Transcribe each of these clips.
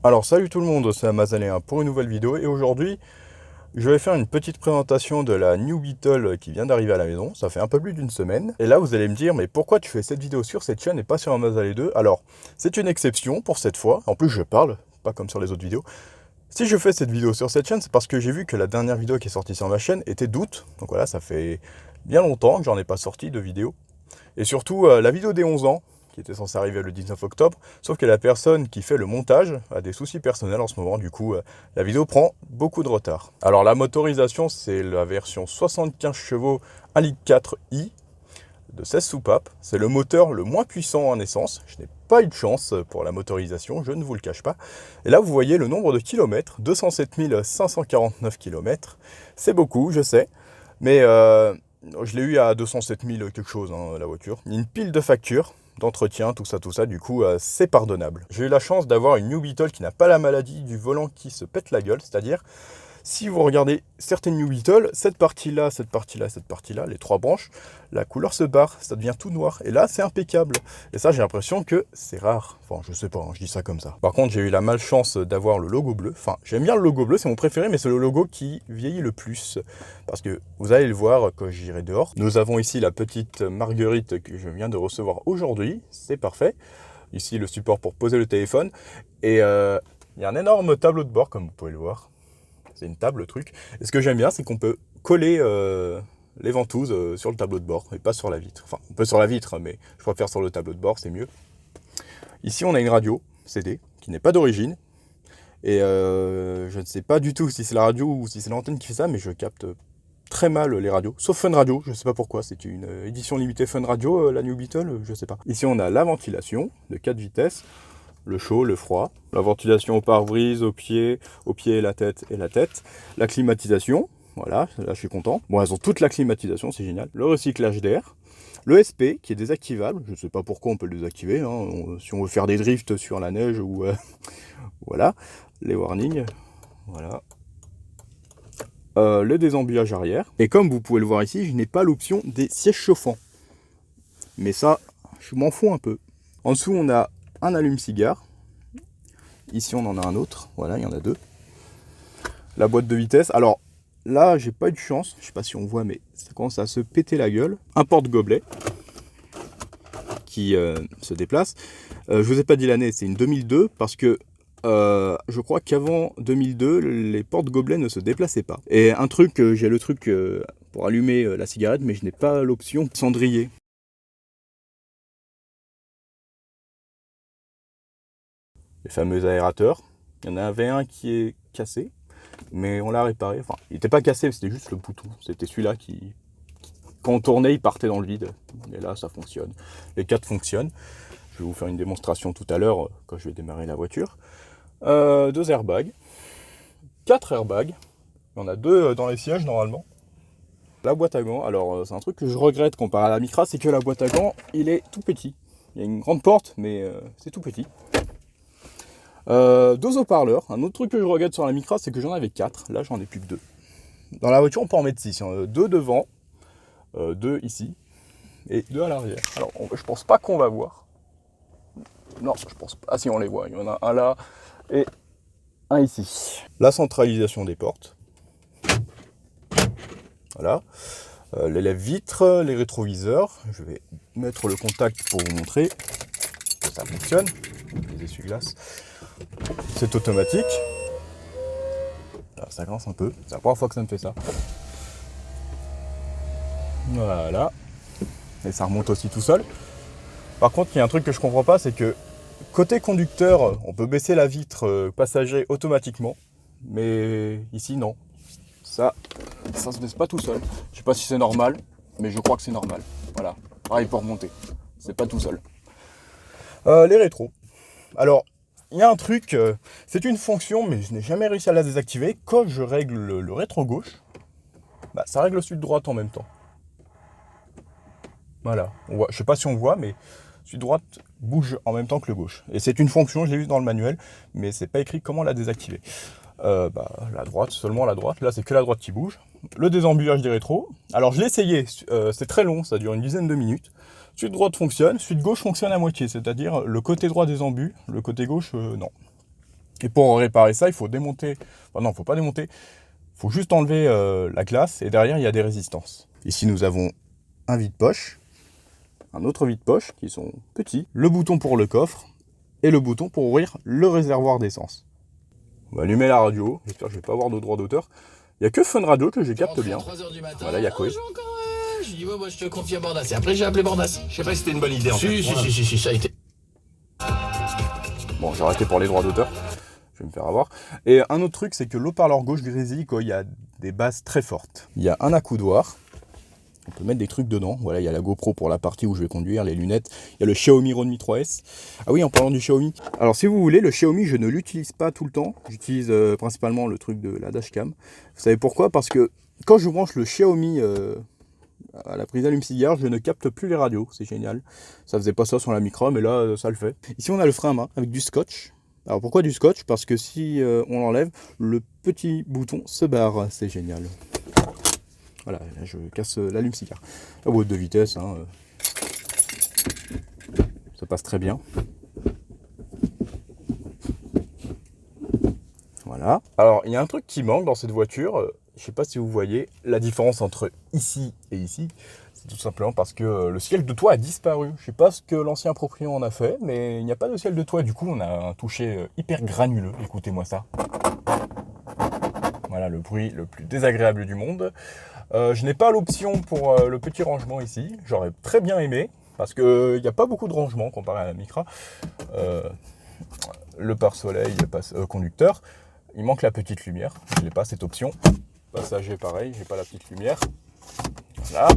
Alors salut tout le monde, c'est Amazaléen pour une nouvelle vidéo et aujourd'hui je vais faire une petite présentation de la New Beetle qui vient d'arriver à la maison. Ça fait un peu plus d'une semaine. Et là vous allez me dire mais pourquoi tu fais cette vidéo sur cette chaîne et pas sur Amazalé 2? Alors c'est une exception pour cette fois, en plus je parle, pas comme sur les autres vidéos. Si je fais cette vidéo sur cette chaîne, c'est parce que j'ai vu que la dernière vidéo qui est sortie sur ma chaîne était d'août. Donc voilà, ça fait bien longtemps que j'en ai pas sorti de vidéo. Et surtout la vidéo des 11 ans, qui était censée arriver le 19 octobre, sauf que la personne qui fait le montage a des soucis personnels en ce moment, du coup la vidéo prend beaucoup de retard. Alors la motorisation, c'est la version 75 chevaux 1,4 litre de 16 soupapes, c'est le moteur le moins puissant en essence, je n'ai pas eu de chance pour la motorisation, je ne vous le cache pas. Et là vous voyez le nombre de kilomètres, 207 549 km, c'est beaucoup, je sais, mais je l'ai eu à 207 000 quelque chose, hein, la voiture. Une pile de factures, d'entretien, tout ça, du coup, c'est pardonnable. J'ai eu la chance d'avoir une New Beetle qui n'a pas la maladie du volant qui se pète la gueule, c'est-à-dire, si vous regardez certaines New Beetle, cette partie-là, les trois branches, la couleur se barre, ça devient tout noir. Et là, c'est impeccable. Et ça, j'ai l'impression que c'est rare. Enfin, je sais pas, hein, je dis ça comme ça. Par contre, j'ai eu la malchance d'avoir le logo bleu. Enfin, j'aime bien le logo bleu, c'est mon préféré, mais c'est le logo qui vieillit le plus. Parce que vous allez le voir quand j'irai dehors. Nous avons ici la petite Marguerite que je viens de recevoir aujourd'hui. C'est parfait. Ici, le support pour poser le téléphone. Et il y a un énorme tableau de bord, comme vous pouvez le voir. C'est une table, le truc. Et ce que j'aime bien, c'est qu'on peut coller les ventouses sur le tableau de bord et pas sur la vitre. Enfin, on peut sur la vitre, mais je préfère sur le tableau de bord, c'est mieux. Ici, on a une radio CD qui n'est pas d'origine. Et je ne sais pas du tout si c'est la radio ou si c'est l'antenne qui fait ça, mais je capte très mal les radios. Sauf Fun Radio, je ne sais pas pourquoi. C'est une édition limitée Fun Radio, la New Beetle, je ne sais pas. Ici, on a la ventilation de 4 vitesses. Le chaud, le froid, la ventilation au pare-brise, au pied la tête. La climatisation, voilà, là je suis content. Bon, elles ont toute la climatisation, c'est génial. Le recyclage d'air, le SP qui est désactivable, je ne sais pas pourquoi on peut le désactiver, hein, si on veut faire des drifts sur la neige ou... voilà, les warnings, voilà. Le désembuyage arrière. Et comme vous pouvez le voir ici, je n'ai pas l'option des sièges chauffants. Mais ça, je m'en fous un peu. En dessous, on a un allume-cigare. Ici, on en a un autre. Voilà, il y en a deux. La boîte de vitesse. Alors, là, j'ai pas eu de chance. Je sais pas si on voit, mais ça commence à se péter la gueule. Un porte-gobelet qui se déplace. Je vous ai pas dit l'année, c'est une 2002 parce que je crois qu'avant 2002, les porte-gobelets ne se déplaçaient pas. Et un truc, j'ai le truc pour allumer la cigarette, mais je n'ai pas l'option cendrier. Les fameux aérateurs. Il y en avait un qui est cassé, mais on l'a réparé. Enfin, il n'était pas cassé, c'était juste le bouton. C'était celui-là qui, quand on tournait, il partait dans le vide. Et là, ça fonctionne. Les quatre fonctionnent. Je vais vous faire une démonstration tout à l'heure quand je vais démarrer la voiture. Deux airbags. 4 airbags. Il y en a 2 dans les sièges normalement. La boîte à gants, alors c'est un truc que je regrette comparé à la Micra, c'est que la boîte à gants, il est tout petit. Il y a une grande porte, mais c'est tout petit. 2 haut-parleurs. Un autre truc que je regrette sur la Micra, c'est que j'en avais 4. Là, j'en ai plus que 2. Dans la voiture, on peut en mettre 6. 2 devant, 2 ici, et 2 à l'arrière. Alors, je pense pas qu'on va voir. Non, je pense pas. Ah si, on les voit. Il y en a un là et un ici. La centralisation des portes. Voilà. Les lève-vitres, les rétroviseurs. Je vais mettre le contact pour vous montrer que ça fonctionne. Les essuie-glaces. C'est automatique. Alors, ça grince un peu. C'est la première fois que ça me fait ça. Voilà. Et ça remonte aussi tout seul. Par contre, il y a un truc que je comprends pas, c'est que côté conducteur, on peut baisser la vitre passager automatiquement. Mais ici, non. Ça se baisse pas tout seul. Je sais pas si c'est normal, mais je crois que c'est normal. Voilà. Pareil pour remonter. C'est pas tout seul. Les rétros. Alors, il y a un truc, c'est une fonction, mais je n'ai jamais réussi à la désactiver. Quand je règle le rétro gauche, bah, ça règle celui de droite en même temps. Voilà. On voit, je sais pas si on voit, mais celui de droite bouge en même temps que le gauche. Et c'est une fonction, je l'ai vu dans le manuel, mais c'est pas écrit comment la désactiver. La droite, seulement la droite. Là, c'est que la droite qui bouge. Le désembuyage des rétros. Alors, je l'ai essayé. C'est très long, ça dure une dizaine de minutes. Celui de droite fonctionne, celui de gauche fonctionne à moitié, c'est-à-dire le côté droit des embus, le côté gauche, non. Et pour réparer ça, il faut démonter, enfin non, il ne faut pas démonter, il faut juste enlever la glace et derrière il y a des résistances. Ici nous avons un vide-poche, un autre vide-poche qui sont petits, le bouton pour le coffre et le bouton pour ouvrir le réservoir d'essence. On va allumer la radio, j'espère que je ne vais pas avoir de droit d'auteur. Il n'y a que Fun Radio que je capte bien. Voilà, il y a Koé. J'ai dit, ouais, moi je te confie à Bordas. Et après j'ai appelé Bordas. Je sais pas si c'était une bonne idée en fait. Si, ça a été. Bon, j'ai arrêté pour les droits d'auteur. Je vais me faire avoir. Et un autre truc, c'est que l'haut-parleur gauche grésille quand il y a des basses très fortes. Il y a un accoudoir. On peut mettre des trucs dedans. Voilà, il y a la GoPro pour la partie où je vais conduire, les lunettes. Il y a le Xiaomi Redmi 3S. Ah oui, en parlant du Xiaomi. Alors, si vous voulez, le Xiaomi, je ne l'utilise pas tout le temps. J'utilise principalement le truc de la dashcam. Vous savez pourquoi? Parce que quand je branche le Xiaomi à la prise allume-cigare, je ne capte plus les radios. C'est génial. Ça faisait pas ça sur la Micra, mais là, ça le fait. Ici, on a le frein à main avec du scotch. Alors, pourquoi du scotch? Parce que si on l'enlève, le petit bouton se barre. C'est génial. Voilà, là je casse l'allume-cigare. La boîte de vitesse, hein, ça passe très bien. Voilà. Alors, il y a un truc qui manque dans cette voiture. Je ne sais pas si vous voyez la différence entre ici et ici. C'est tout simplement parce que le ciel de toit a disparu. Je ne sais pas ce que l'ancien propriétaire en a fait, mais il n'y a pas de ciel de toit. Du coup, on a un toucher hyper granuleux. Écoutez-moi ça. Voilà le bruit le plus désagréable du monde. Je n'ai pas l'option pour le petit rangement ici. J'aurais très bien aimé, parce qu'il n'y a pas beaucoup de rangement comparé à la Micra. Le pare-soleil, le conducteur. Il manque la petite lumière. Je n'ai pas cette option. Passager pareil, j'ai pas la petite lumière. Voilà.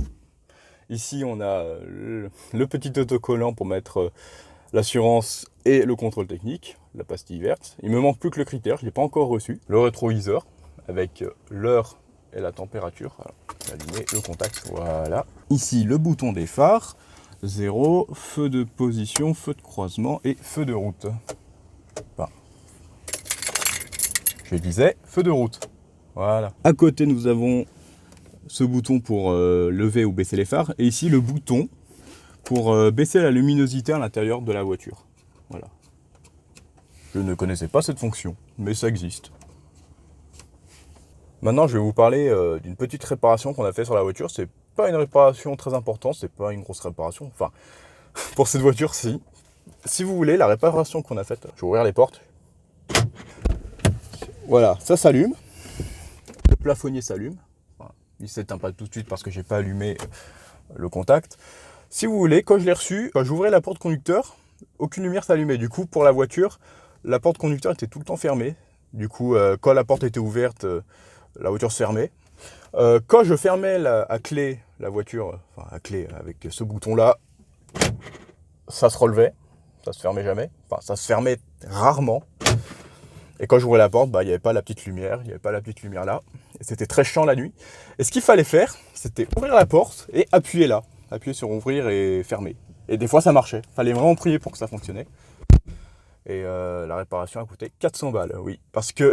Ici on a le petit autocollant pour mettre l'assurance et le contrôle technique, la pastille verte. Il me manque plus que le critère, je ne l'ai pas encore reçu. Le rétroviseur avec l'heure et la température. Alors, allumer le contact, voilà. Ici le bouton des phares, 0, feu de position, feu de croisement et feu de route. Enfin, je disais feu de route. Voilà. À côté nous avons ce bouton pour lever ou baisser les phares et ici le bouton pour baisser la luminosité à l'intérieur de la voiture. Voilà. Je ne connaissais pas cette fonction, mais ça existe. Maintenant, je vais vous parler d'une petite réparation qu'on a fait sur la voiture. C'est pas une réparation très importante, c'est pas une grosse réparation. Enfin, pour cette voiture, si. Si vous voulez, la réparation qu'on a faite, je vais ouvrir les portes. Voilà, ça s'allume. Le plafonnier s'allume. Enfin, il s'éteint pas tout de suite parce que j'ai pas allumé le contact. Si vous voulez, quand je l'ai reçu, quand j'ouvrais la porte conducteur, aucune lumière s'allumait. Du coup, pour la voiture, la porte conducteur était tout le temps fermée. Du coup, quand la porte était ouverte, la voiture se fermait. Quand je fermais à clé la voiture, enfin à clé avec ce bouton-là, ça se relevait, ça se fermait jamais. Enfin, ça se fermait rarement. Et quand j'ouvrais la porte, il n'y avait pas la petite lumière, il n'y avait pas la petite lumière là. Et c'était très chiant la nuit. Et ce qu'il fallait faire, c'était ouvrir la porte et appuyer là. Appuyer sur ouvrir et fermer. Et des fois ça marchait. Il fallait vraiment prier pour que ça fonctionnait. Et la réparation a coûté 400 balles, oui. Parce que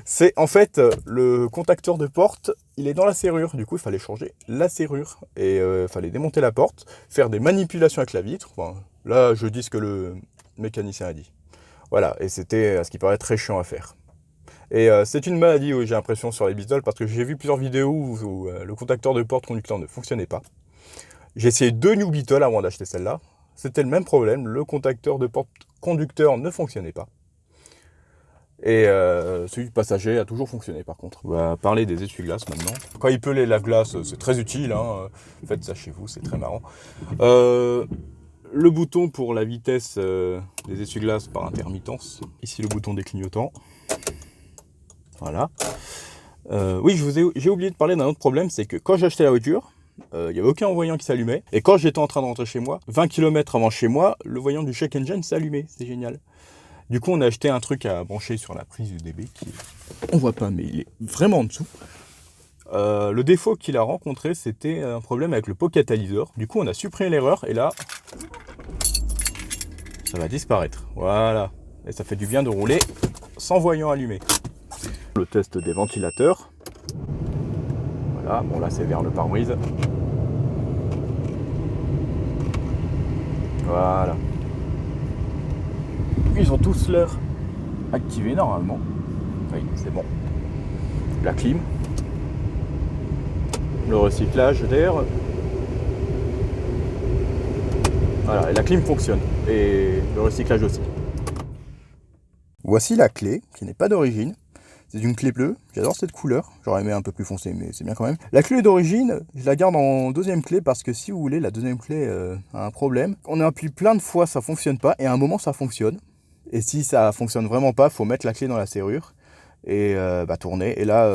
c'est en fait le contacteur de porte, il est dans la serrure. Du coup, il fallait changer la serrure. Et il fallait démonter la porte, faire des manipulations avec la vitre. Enfin, là, je dis ce que le mécanicien a dit. Voilà, et c'était ce qui paraît très chiant à faire. Et c'est une maladie, j'ai l'impression, sur les Beetles, parce que j'ai vu plusieurs vidéos où le contacteur de porte conducteur ne fonctionnait pas. J'ai essayé 2 New Beetle avant d'acheter celle-là. C'était le même problème, le contacteur de porte conducteur ne fonctionnait pas. Et celui du passager a toujours fonctionné par contre. On va parler des essuie-glaces maintenant. Quand il pleut la glace, c'est très utile, hein. Faites ça chez vous, c'est très marrant. Le bouton pour la vitesse des essuie-glaces par intermittence. Ici le bouton des clignotants. Voilà. Oui, j'ai oublié de parler d'un autre problème, c'est que quand j'ai acheté la voiture, il n'y avait aucun voyant qui s'allumait. Et quand j'étais en train de rentrer chez moi, 20 km avant chez moi, le voyant du check engine s'allumait. C'est génial. Du coup, on a acheté un truc à brancher sur la prise USB qui, on voit pas, mais il est vraiment en dessous. Le défaut qu'il a rencontré, c'était un problème avec le pot catalyseur. Du coup, on a supprimé l'erreur et là, ça va disparaître. Voilà. Et ça fait du bien de rouler sans voyant allumé. Le test des ventilateurs. Voilà, bon là c'est vers le pare-brise. Voilà. Ils ont tous leur activé normalement. Oui, c'est bon. La clim. Le recyclage d'air. Voilà, et la clim fonctionne. Et le recyclage aussi. Voici la clé, qui n'est pas d'origine. C'est une clé bleue, j'adore cette couleur. J'aurais aimé un peu plus foncé, mais c'est bien quand même. La clé d'origine, je la garde en deuxième clé parce que si vous voulez, la deuxième clé a un problème. On appuie plein de fois, ça fonctionne pas, et à un moment ça fonctionne. Et si ça fonctionne vraiment pas, il faut mettre la clé dans la serrure et tourner. Et là,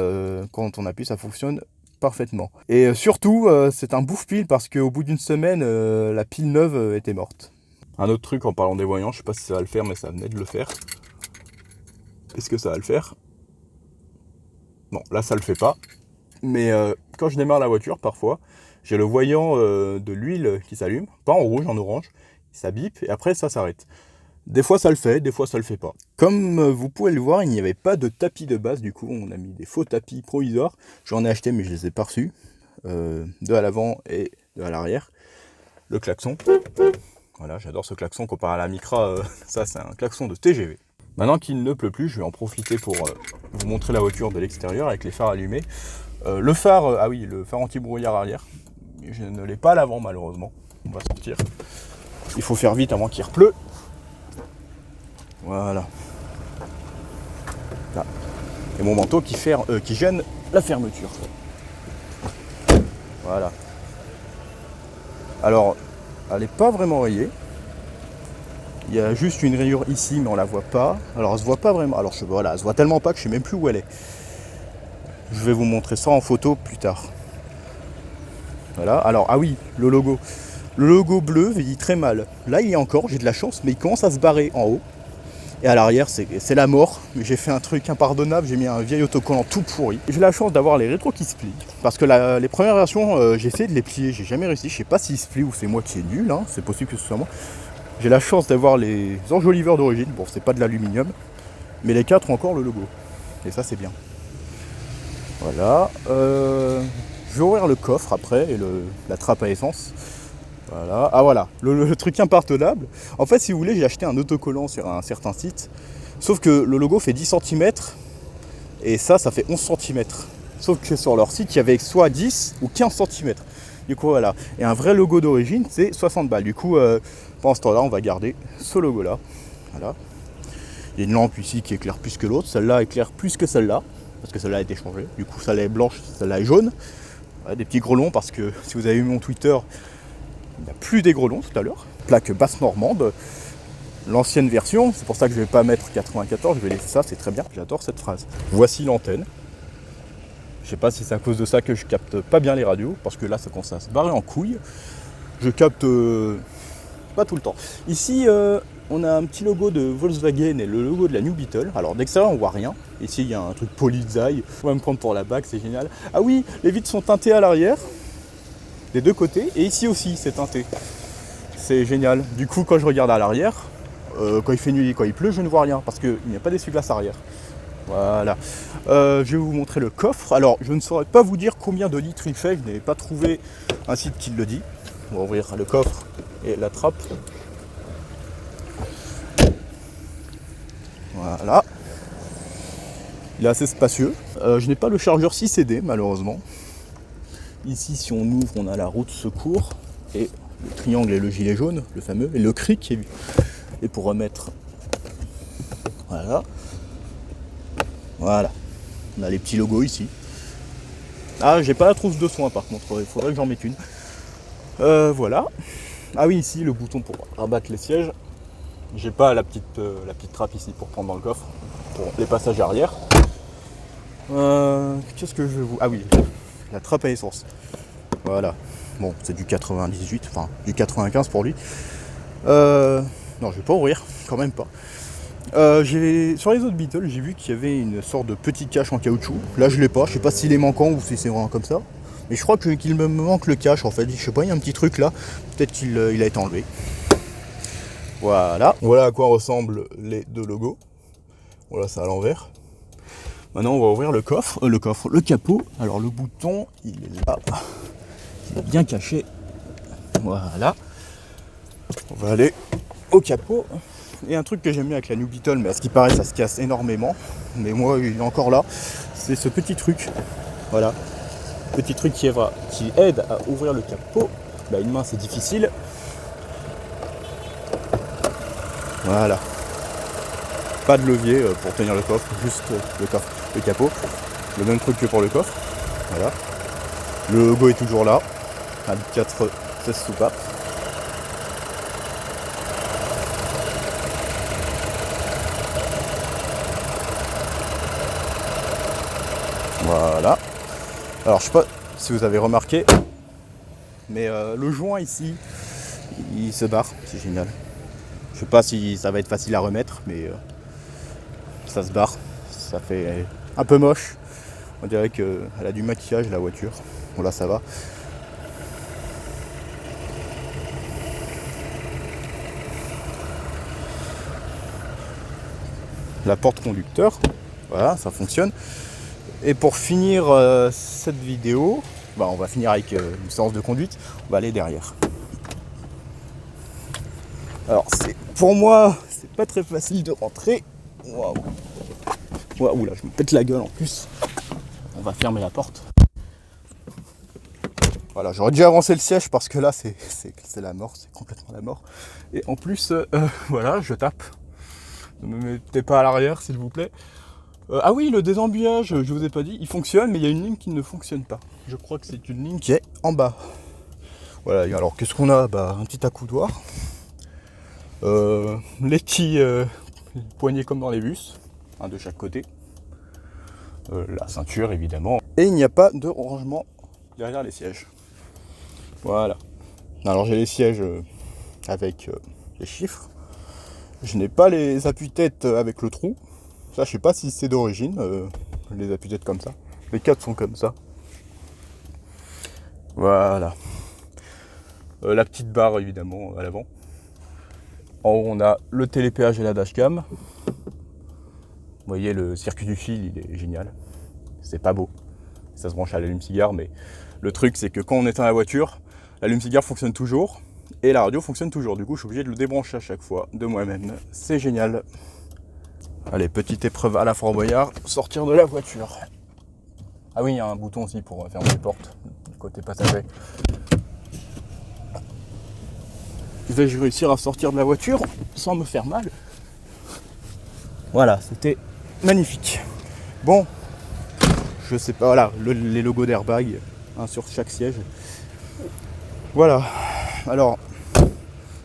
quand on appuie, ça fonctionne parfaitement. Et surtout, c'est un bouffe-pile parce qu'au bout d'une semaine, la pile neuve était morte. Un autre truc en parlant des voyants, je sais pas si ça va le faire, mais ça venait de le faire. Est-ce que ça va le faire ? Non, là ça le fait pas. Mais quand je démarre la voiture, parfois, j'ai le voyant de l'huile qui s'allume, pas en rouge, en orange. Ça bip et après ça s'arrête. Des fois ça le fait, des fois ça le fait pas. Comme vous pouvez le voir, il n'y avait pas de tapis de base, du coup on a mis des faux tapis provisoires. J'en ai acheté mais je les ai pas reçus. Deux à l'avant et deux à l'arrière. Le klaxon. Voilà, j'adore ce klaxon comparé à la Micra, ça c'est un klaxon de TGV. Maintenant qu'il ne pleut plus, je vais en profiter pour vous montrer la voiture de l'extérieur avec les phares allumés. Le phare, ah oui, le phare anti-brouillard arrière. Je ne l'ai pas à l'avant malheureusement. On va sortir. Il faut faire vite avant qu'il repleut. Voilà. Là. Et mon manteau qui gêne la fermeture. Voilà. Alors, elle n'est pas vraiment rayée. Il y a juste une rayure ici, mais on la voit pas. Alors, elle se voit pas vraiment. Alors, voilà, elle se voit tellement pas que je sais même plus où elle est. Je vais vous montrer ça en photo plus tard. Voilà. Alors, ah oui, le logo. Le logo bleu vieillit très mal. Là, il y a encore, j'ai de la chance, mais il commence à se barrer en haut. Et à l'arrière, c'est la mort. J'ai fait un truc impardonnable, j'ai mis un vieil autocollant tout pourri. J'ai la chance d'avoir les rétros qui se plient. Parce que les premières versions, j'ai essayé de les plier, j'ai jamais réussi. Je sais pas s'ils se plient ou c'est moi qui est nul, hein. C'est possible que ce soit moi. J'ai la chance d'avoir les enjoliveurs d'origine. Bon, c'est pas de l'aluminium, mais les 4 ont encore le logo. Et ça, c'est bien. Voilà. Je vais ouvrir le coffre après et la trappe à essence. Voilà. Ah voilà, le truc impardonnable. En fait, si vous voulez, j'ai acheté un autocollant sur un certain site. Sauf que le logo fait 10 cm et ça fait 11 cm. Sauf que sur leur site, il y avait soit 10 ou 15 cm. Du coup, voilà. Et un vrai logo d'origine, c'est 60 balles. Du coup, pendant ce temps-là, on va garder ce logo-là. Voilà. Il y a une lampe ici qui éclaire plus que l'autre. Celle-là éclaire plus que celle-là. Parce que celle-là a été changée. Du coup, celle-là est blanche, celle-là est jaune. Voilà, des petits grelons parce que si vous avez vu mon Twitter, il n'y a plus des grelons tout à l'heure. Plaque basse normande. L'ancienne version, c'est pour ça que je ne vais pas mettre 94, je vais laisser ça, c'est très bien. J'adore cette phrase. Voici l'antenne. Je sais pas si c'est à cause de ça que je capte pas bien les radios, parce que là ça commence à se barrer en couille. Je capte pas tout le temps. Ici, on a un petit logo de Volkswagen et le logo de la New Beetle. Alors d'extérieur on voit rien. Ici il y a un truc Polizei. On va me prendre pour la bague, c'est génial. Ah oui, les vitres sont teintées à l'arrière, des deux côtés, et ici aussi c'est teinté. C'est génial. Du coup quand je regarde à l'arrière, quand il fait nuit et quand il pleut, je ne vois rien, parce qu'il n'y a pas d'essuie-glace arrière. Voilà. Je vais vous montrer le coffre. Alors, je ne saurais pas vous dire combien de litres il fait. Je n'ai pas trouvé un site qui le dit. On va ouvrir le coffre et la trappe. Voilà. Il est assez spacieux. Je n'ai pas le chargeur 6CD, malheureusement. Ici, si on ouvre, on a la route secours. Et le triangle et le gilet jaune, le fameux. Et le cric. Et pour remettre... Voilà. Voilà, on a les petits logos ici. Ah, j'ai pas la trousse de soins par contre, il faudrait que j'en mette une. Voilà. Ah oui, ici le bouton pour rabattre les sièges. J'ai pas la petite trappe ici pour prendre dans le coffre, pour les passages arrière. Qu'est-ce que je vais vous... Ah oui, la trappe à essence. Voilà. Bon, c'est du 98, enfin du 95 pour lui. Non, je vais pas ouvrir, quand même pas. Sur les autres Beetles, j'ai vu qu'il y avait une sorte de petit cache en caoutchouc. Là, je l'ai pas. Je sais pas s'il est manquant ou si c'est vraiment comme ça. Mais je crois qu'il me manque le cache en fait. Je sais pas, il y a un petit truc là. Peut-être qu'il a été enlevé. Voilà. Voilà à quoi ressemblent les deux logos. Voilà, c'est à l'envers. Maintenant, on va ouvrir le coffre. Le capot. Alors, le bouton, il est là. Il est bien caché. Voilà. On va aller au capot. Et un truc que j'aime bien avec la New Beetle, mais à ce qui paraît ça se casse énormément, mais moi il est encore là, c'est ce petit truc, voilà, petit truc qui aide à ouvrir le capot. Bah, une main c'est difficile, voilà, pas de levier pour tenir le coffre, juste le capot, le même truc que pour le coffre, voilà, le logo est toujours là, un 4-16 soupapes. Voilà. Alors je sais pas si vous avez remarqué, mais le joint ici, il se barre, c'est génial. Je sais pas si ça va être facile à remettre, mais ça se barre. Ça fait un peu moche. On dirait qu'elle a du maquillage la voiture. Bon là ça va. La porte conducteur, voilà, ça fonctionne. Et pour finir cette vidéo, bah, on va finir avec une séance de conduite. On va aller derrière. Alors pour moi, c'est pas très facile de rentrer. Waouh. Waouh, là je me pète la gueule en plus. On va fermer la porte. Voilà, j'aurais dû avancer le siège parce que là c'est la mort, c'est complètement la mort. Et en plus, voilà, je tape. Ne me mettez pas à l'arrière s'il vous plaît. Ah oui, le désembuyage, je vous ai pas dit, il fonctionne, mais il y a une ligne qui ne fonctionne pas. Je crois que c'est une ligne qui est en bas. Voilà, alors qu'est-ce qu'on a? Bah, un petit accoudoir. Les petits poignées comme dans les bus, un de chaque côté. La ceinture évidemment. Et il n'y a pas de rangement derrière les sièges. Voilà. Alors j'ai les sièges avec les chiffres. Je n'ai pas les appuis-têtes avec le trou. Ça, je sais pas si c'est d'origine, les appuis-têtes comme ça. Les 4 sont comme ça. Voilà. La petite barre, évidemment, à l'avant. En haut, on a le télépéage et la dashcam. Vous voyez, le circuit du fil, il est génial. C'est pas beau. Ça se branche à l'allume-cigare, mais le truc, c'est que quand on éteint la voiture, l'allume-cigare fonctionne toujours et la radio fonctionne toujours. Du coup, je suis obligé de le débrancher à chaque fois de moi-même. C'est génial. Allez, petite épreuve à la Fort Boyard, sortir de la voiture. Ah oui, il y a un bouton aussi pour fermer les portes, du côté passager. Vais-je réussir à sortir de la voiture sans me faire mal? Voilà, c'était magnifique. Bon, je sais pas, voilà, les logos d'airbag sur chaque siège. Voilà, alors,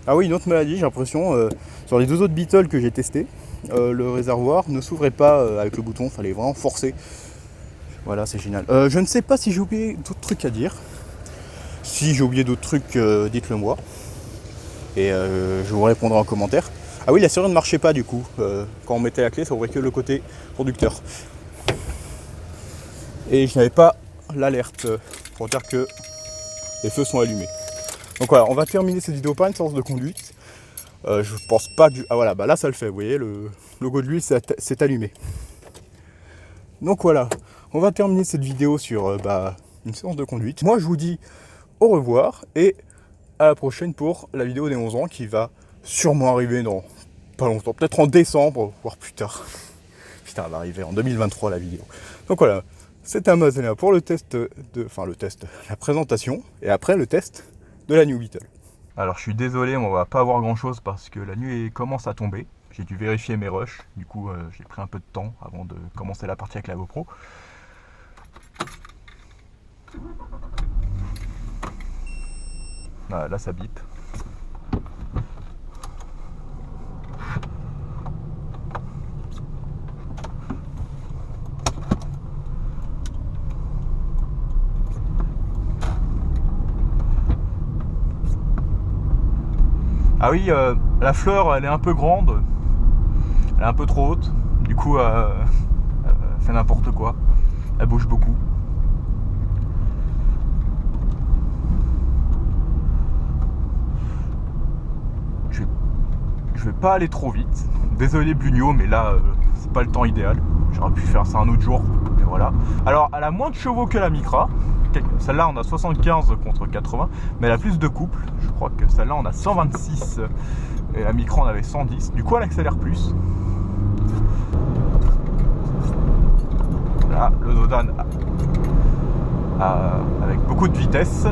ah oui, une autre maladie, j'ai l'impression, sur les deux autres Beetle que j'ai testés, le réservoir ne s'ouvrait pas avec le bouton, il fallait vraiment forcer. Voilà, c'est génial. Je ne sais pas si j'ai oublié d'autres trucs à dire. Si j'ai oublié d'autres trucs, dites-le moi. Et je vous répondrai en commentaire. Ah oui, la serrure ne marchait pas du coup. Quand on mettait la clé, ça ouvrait que le côté conducteur. Et je n'avais pas l'alerte pour dire que les feux sont allumés. Donc voilà, on va terminer cette vidéo par une séance de conduite. Je pense pas que... Ah voilà, bah là ça le fait, vous voyez, le logo de l'huile s'est allumé. Donc voilà, on va terminer cette vidéo sur une séance de conduite. Moi je vous dis au revoir et à la prochaine pour la vidéo des 11 ans qui va sûrement arriver dans pas longtemps, peut-être en décembre, voire plus tard. Putain, elle va arriver en 2023 la vidéo. Donc voilà, c'était Amazona pour le test la présentation et après le test de la New Beetle. Alors je suis désolé, on va pas avoir grand chose parce que la nuit commence à tomber. J'ai dû vérifier mes rushs, du coup j'ai pris un peu de temps avant de commencer la partie avec la GoPro. Ah, là ça bip. Ah oui, la fleur elle est un peu grande, elle est un peu trop haute, du coup elle fait n'importe quoi, elle bouge beaucoup. Je vais pas aller trop vite, désolé Bunio, mais là c'est pas le temps idéal, j'aurais pu faire ça un autre jour, mais voilà. Alors elle a moins de chevaux que la Micra, celle-là on a 75 contre 80, mais elle a plus de couple, je crois que celle-là on a 126 Et la Micra en avait 110. Du coup, elle accélère plus. Là, le Dodan avec beaucoup de vitesse.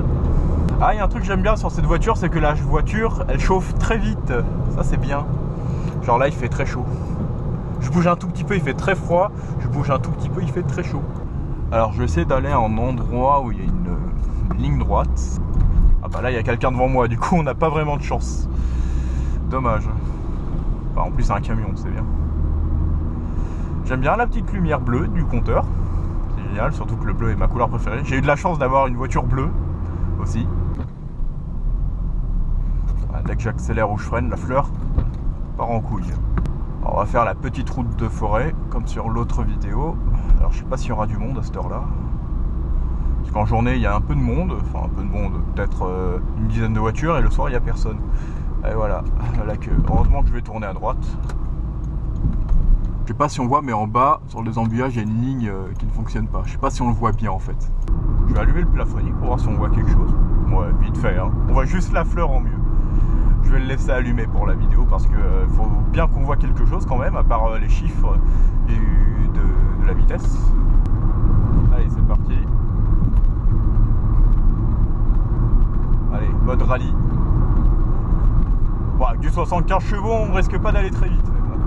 Ah, il y a un truc que j'aime bien sur cette voiture, c'est que la voiture, elle chauffe très vite. Ça, c'est bien. Genre là, il fait très chaud. Je bouge un tout petit peu, il fait très froid. Je bouge un tout petit peu, il fait très chaud. Alors, je vais essayer d'aller à un endroit où il y a une ligne droite. Ah bah là, il y a quelqu'un devant moi. Du coup, on n'a pas vraiment de chance. Dommage. Enfin, en plus, c'est un camion, c'est bien. J'aime bien la petite lumière bleue du compteur. C'est génial, surtout que le bleu est ma couleur préférée. J'ai eu de la chance d'avoir une voiture bleue aussi. Dès que j'accélère ou je freine, la fleur part en couille. Alors, on va faire la petite route de forêt, comme sur l'autre vidéo. Alors je sais pas s'il y aura du monde à cette heure-là. Parce qu'en journée, il y a un peu de monde. Enfin, un peu de monde, peut-être une dizaine de voitures. Et le soir, il n'y a personne. Et voilà, la queue. Heureusement que je vais tourner à droite. Je sais pas si on voit, mais en bas, sur les embuages, il y a une ligne qui ne fonctionne pas. Je sais pas si on le voit bien, en fait. Je vais allumer le plafonnier pour voir si on voit quelque chose. Ouais, vite fait, hein. On voit juste la fleur en mieux. Je vais le laisser allumer pour la vidéo parce que faut bien qu'on voit quelque chose quand même, à part les chiffres de la vitesse. Allez, c'est parti. Allez, mode rallye. Bon, avec du 75 chevaux, on risque pas d'aller très vite. Mais bon.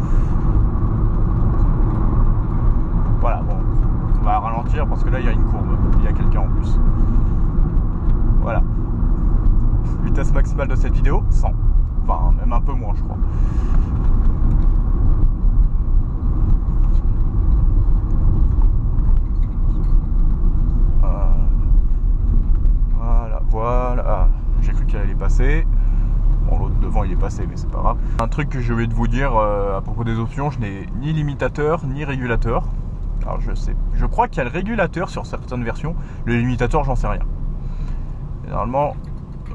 Voilà, bon, on va ralentir parce que là il y a une courbe, il y a quelqu'un en plus. Voilà. Vitesse maximale de cette vidéo, 100. Enfin, même un peu moins, je crois. Voilà. J'ai cru qu'elle allait passer. Bon, l'autre devant, il est passé, mais c'est pas grave. Un truc que je vais vous dire à propos des options, je n'ai ni limitateur, ni régulateur. Alors, je crois qu'il y a le régulateur sur certaines versions. Le limitateur, j'en sais rien. Généralement,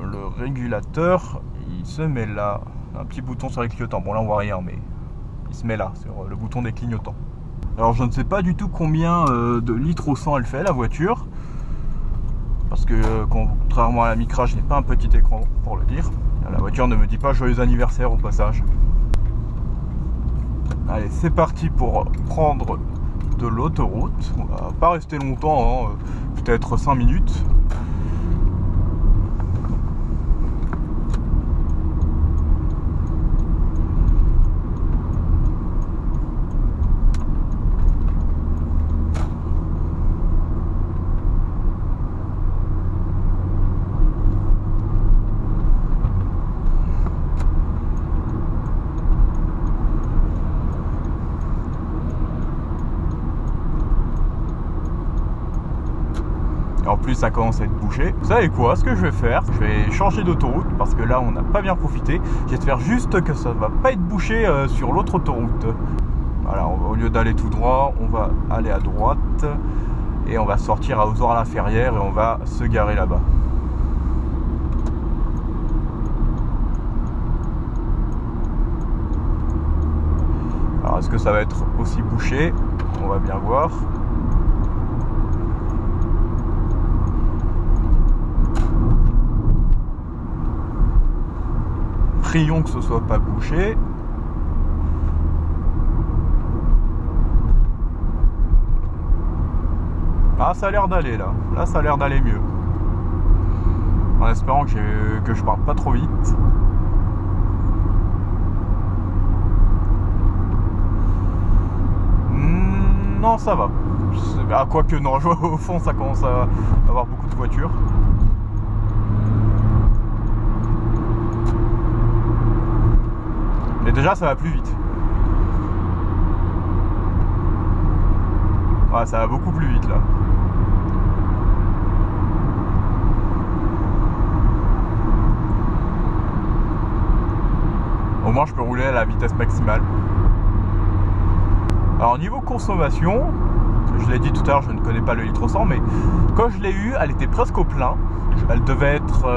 le régulateur, il se met là. Un petit bouton sur les clignotants. Bon, là, on voit rien, mais il se met là, sur le bouton des clignotants. Alors, je ne sais pas du tout combien de litres au 100 elle fait, la voiture. Parce que, contrairement à la Micra, je n'ai pas un petit écran pour le dire. La voiture ne me dit pas joyeux anniversaire au passage. Allez, c'est parti pour prendre de l'autoroute. On va pas rester longtemps, hein, peut-être 5 minutes. En plus, ça commence à être bouché. Vous savez quoi? Ce que je vais faire, je vais changer d'autoroute parce que là, on n'a pas bien profité. J'espère juste que ça ne va pas être bouché sur l'autre autoroute. Voilà, au lieu d'aller tout droit, on va aller à droite et on va sortir à Ozora-la-Ferrière et on va se garer là-bas. Alors, est-ce que ça va être aussi bouché? On va bien voir. Prions que ce soit pas bouché. Ah, ça a l'air d'aller là. Là, ça a l'air d'aller mieux. En espérant que je parte pas trop vite. Non, ça va. Ah, quoique, non, je vois au fond, ça commence à avoir beaucoup de voitures. Mais déjà, ça va plus vite. Ouais, ça va beaucoup plus vite là. Au moins, je peux rouler à la vitesse maximale. Alors, niveau consommation, je l'ai dit tout à l'heure, je ne connais pas le litre au 100, mais quand je l'ai eu, elle était presque au plein. Elle devait être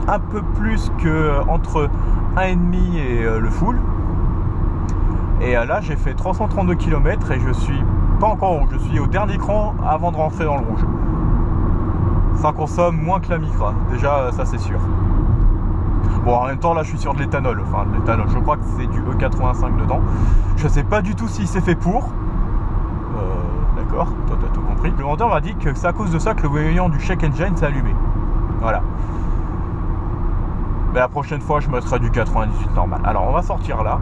un peu plus que entre 1,5 et le full. Et là, j'ai fait 332 km et je suis pas encore au rouge. Je suis au dernier cran avant de rentrer dans le rouge. Ça consomme moins que la Micra. Déjà, ça c'est sûr. Bon, en même temps, là, je suis sur de l'éthanol. Enfin, de l'éthanol, je crois que c'est du E85 dedans. Je sais pas du tout si c'est fait pour. D'accord, toi, t'as tout compris. Le vendeur m'a dit que c'est à cause de ça que le voyant du check engine s'est allumé. Voilà. Mais la prochaine fois, je mettrai du 98 normal. Alors, on va sortir là.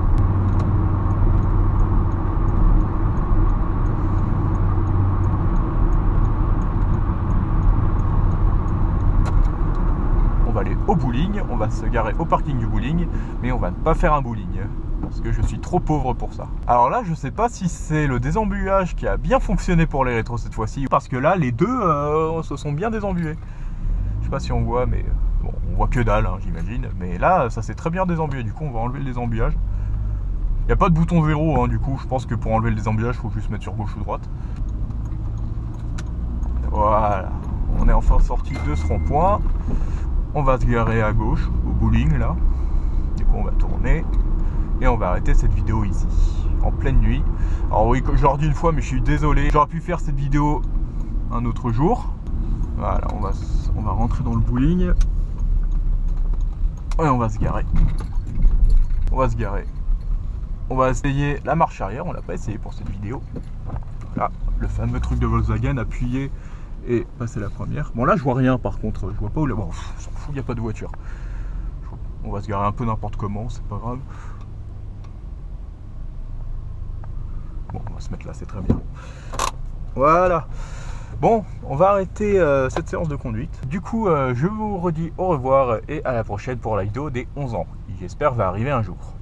On va aller au bowling, on va se garer au parking du bowling, mais on va ne pas faire un bowling, parce que je suis trop pauvre pour ça. Alors là, je sais pas si c'est le désembuyage qui a bien fonctionné pour les rétros cette fois-ci, parce que là, les deux se sont bien désembuyés. Je sais pas si on voit, mais bon, on voit que dalle, hein, j'imagine. Mais là, ça s'est très bien désembuyé, du coup, on va enlever le désembuyage. Il n'y a pas de bouton zéro, hein, du coup, je pense que pour enlever le désembuyage, il faut juste mettre sur gauche ou droite. Voilà, on est enfin sorti de ce rond-point. On va se garer à gauche, au bowling là. Du coup, on va tourner. Et on va arrêter cette vidéo ici, en pleine nuit. Alors oui, je leur dis une fois, mais je suis désolé. J'aurais pu faire cette vidéo un autre jour. Voilà, on va rentrer dans le bowling. Et on va se garer. On va se garer. On va essayer la marche arrière. On l'a pas essayé pour cette vidéo. Là, le fameux truc de Volkswagen, appuyer et passer la première. Bon là je vois rien par contre, je vois pas où la... Bon, on s'en fout, il n'y a pas de voiture. On va se garer un peu n'importe comment, c'est pas grave. Bon, on va se mettre là, c'est très bien. Voilà. Bon, on va arrêter cette séance de conduite. Du coup, je vous redis au revoir et à la prochaine pour la vidéo des 11 ans, qui j'espère va arriver un jour.